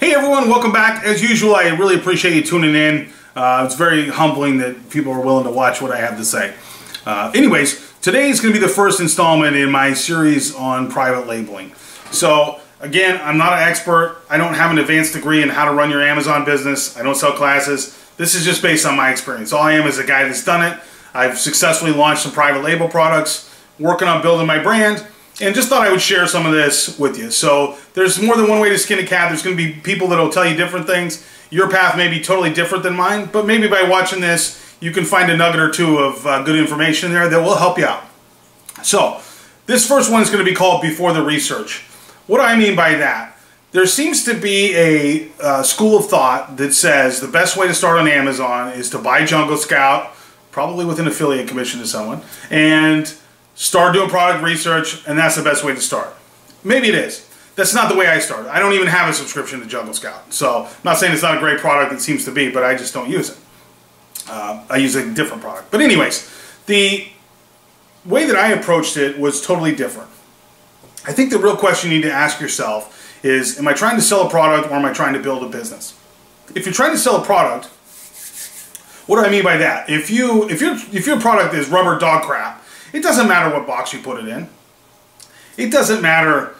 Hey everyone, welcome back. As usual, I really appreciate you tuning in. It's very humbling that people are willing to watch what I have to say. Anyways, today is going to be the first installment in my series on private labeling. So again, I'm not an expert. I don't have an advanced degree in how to run your Amazon business. I don't sell classes. This is just based on my experience. All I am is a guy that's done it. I've successfully launched some private label products, working on building my brand, and just thought I would share some of this with you. So there's more than one way to skin a cat. There's going to be people that will tell you different things. Your path may be totally different than mine, but maybe by watching this, you can find a nugget or two of good information there that will help you out. So this first one is going to be called Before the Research. What do I mean by that? There seems to be a school of thought that says the best way to start on Amazon is to buy Jungle Scout, probably with an affiliate commission to someone, and start doing product research, and that's the best way to start. Maybe it is. That's not the way I started. I don't even have a subscription to Jungle Scout. So I'm not saying it's not a great product, it seems to be, but I just don't use it. I use a different product. But anyways, the way that I approached it was totally different. I think the real question you need to ask yourself is, am I trying to sell a product or am I trying to build a business? If you're trying to sell a product, what do I mean by that? If your product is rubber dog crap, it doesn't matter what box you put it in. It doesn't matter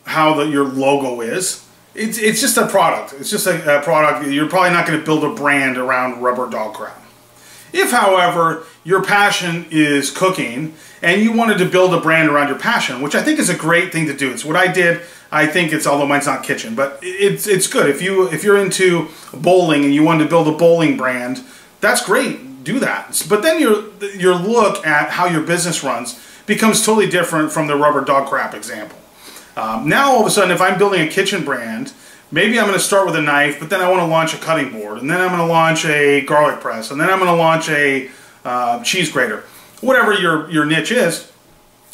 how your logo is. It's just a product. It's just a product. You're probably not going to build a brand around rubber dog crap. If, however, your passion is cooking and you wanted to build a brand around your passion, which I think is a great thing to do. It's what I did. I think it's, although mine's not kitchen, but it's good. If you're into bowling and you wanted to build a bowling brand, that's great. Do that. But then your look at how your business runs becomes totally different from the rubber dog crap example. Now all of a sudden, if I'm building a kitchen brand, maybe I'm going to start with a knife, but then I want to launch a cutting board, and then I'm going to launch a garlic press, and then I'm going to launch a cheese grater. Whatever your niche is.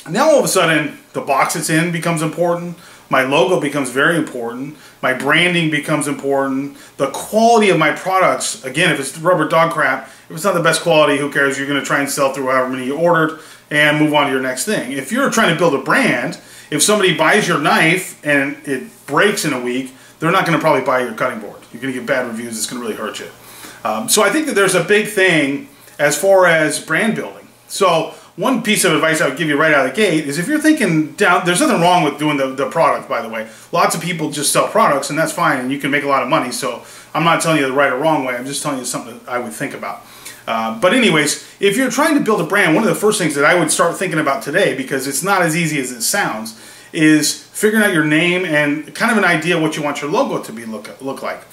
Now all of a sudden, the box it's in becomes important. My logo becomes very important. My branding becomes important. The quality of my products, again, if it's rubber dog crap, if it's not the best quality, who cares? You're going to try and sell through however many you ordered and move on to your next thing. If you're trying to build a brand, if somebody buys your knife and it breaks in a week, they're not going to probably buy your cutting board. You're going to get bad reviews. It's going to really hurt you. So I think that there's a big thing as far as brand building. So one piece of advice I would give you right out of the gate is if you're thinking there's nothing wrong with doing the product, by the way. Lots of people just sell products, and that's fine, and you can make a lot of money. So I'm not telling you the right or wrong way. I'm just telling you something I would think about. But anyways, if you're trying to build a brand, one of the first things that I would start thinking about today, because it's not as easy as it sounds, is figuring out your name and kind of an idea what you want your logo to be look like.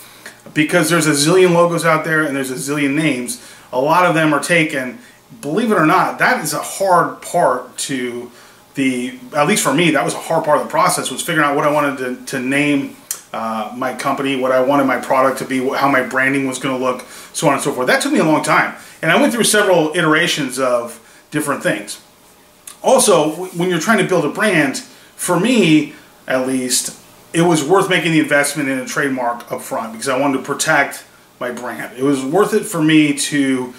Because there's a zillion logos out there and there's a zillion names. A lot of them are taken. Believe it or not, that is a hard part to at least for me, that was a hard part of the process, was figuring out what I wanted to name my company, what I wanted my product to be, how my branding was going to look, so on and so forth. That took me a long time. And I went through several iterations of different things. Also, when you're trying to build a brand, for me, at least, it was worth making the investment in a trademark up front because I wanted to protect my brand. It was worth it for me to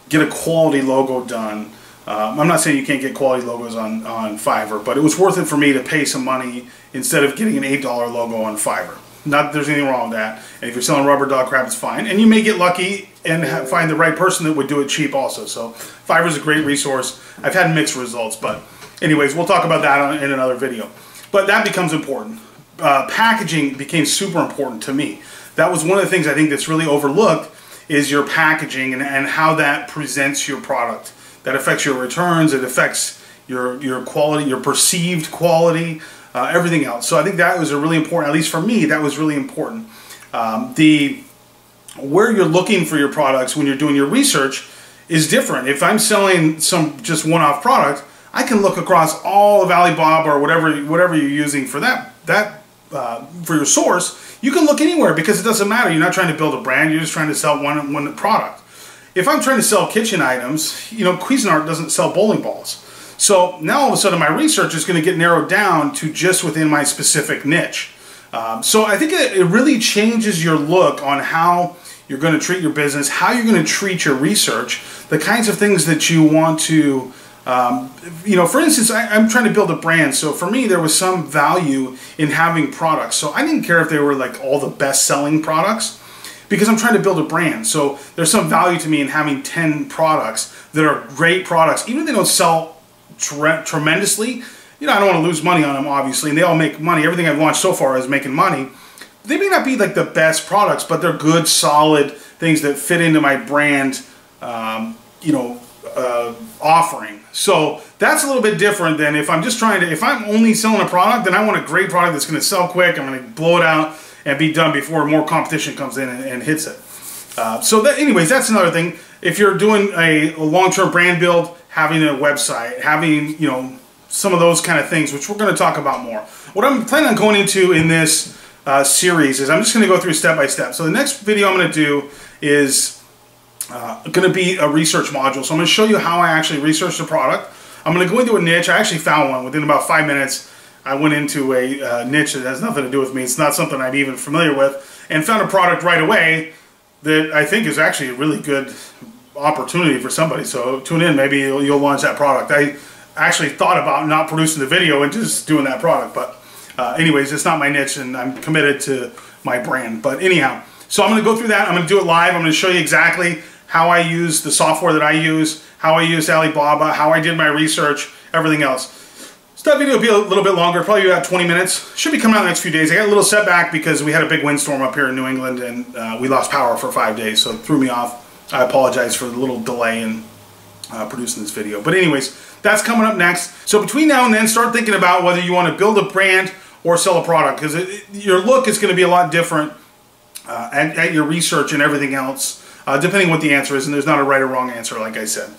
get a quality logo done. I'm not saying you can't get quality logos on Fiverr, but it was worth it for me to pay some money instead of getting an $8 logo on Fiverr. Not that there's anything wrong with that. And if you're selling rubber dog crap, it's fine. And you may get lucky and find the right person that would do it cheap also. So Fiverr is a great resource. I've had mixed results, but anyways, we'll talk about that in another video. But that becomes important. Packaging became super important to me. That was one of the things I think that's really overlooked is your packaging and how that presents your product. That affects your returns, it affects your quality, your perceived quality, everything else. So I think that was a really important, at least for me, that was really important. Where you're looking for your products when you're doing your research is different. If I'm selling some just one-off product, I can look across all of Alibaba or whatever you're using for for your source. You can look anywhere because it doesn't matter. You're not trying to build a brand. You're just trying to sell one product. If I'm trying to sell kitchen items, you know, Cuisinart doesn't sell bowling balls. So now all of a sudden my research is going to get narrowed down to just within my specific niche. So I think it really changes your look on how you're going to treat your business, how you're going to treat your research, the kinds of things that you want to You know, for instance, I'm trying to build a brand, so for me there was some value in having products. So I didn't care if they were like all the best-selling products, because I'm trying to build a brand. So there's some value to me in having 10 products that are great products, even if they don't sell tremendously. You know, I don't want to lose money on them, obviously, and they all make money. Everything I've launched so far is making money. They may not be like the best products, but they're good, solid things that fit into my brand, you know, offering. So that's a little bit different than if I'm just trying to, if I'm only selling a product, then I want a great product that's going to sell quick. I'm going to blow it out and be done before more competition comes in and hits it. So that, anyways, that's another thing. If you're doing a long-term brand build, having a website, having, you know, some of those kind of things, which we're going to talk about more. What I'm planning on going into in this series is I'm just going to go through step by step. So the next video I'm going to do is going to be a research module. So I'm going to show you how I actually researched the product. I'm going to go into a niche. I actually found one within about 5 minutes. I went into a niche that has nothing to do with me. It's not something I'm even familiar with, and found a product right away that I think is actually a really good opportunity for somebody. So tune in, maybe you'll launch that product. I actually thought about not producing the video and just doing that product, but anyways, it's not my niche, and I'm committed to my brand. But anyhow, so I'm going to go through that. I'm going to do it live. I'm going to show you exactly how I use the software that I use, how I use Alibaba, how I did my research, everything else. So that video will be a little bit longer, probably about 20 minutes. Should be coming out in the next few days. I got a little setback because we had a big windstorm up here in New England, and we lost power for 5 days, so it threw me off. I apologize for the little delay in producing this video. But anyways, that's coming up next. So between now and then, start thinking about whether you want to build a brand or sell a product, because your look is going to be a lot different at your research and everything else, depending what the answer is, and there's not a right or wrong answer, like I said.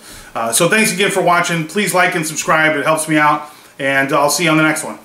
So thanks again for watching. Please like and subscribe. It helps me out, and I'll see you on the next one.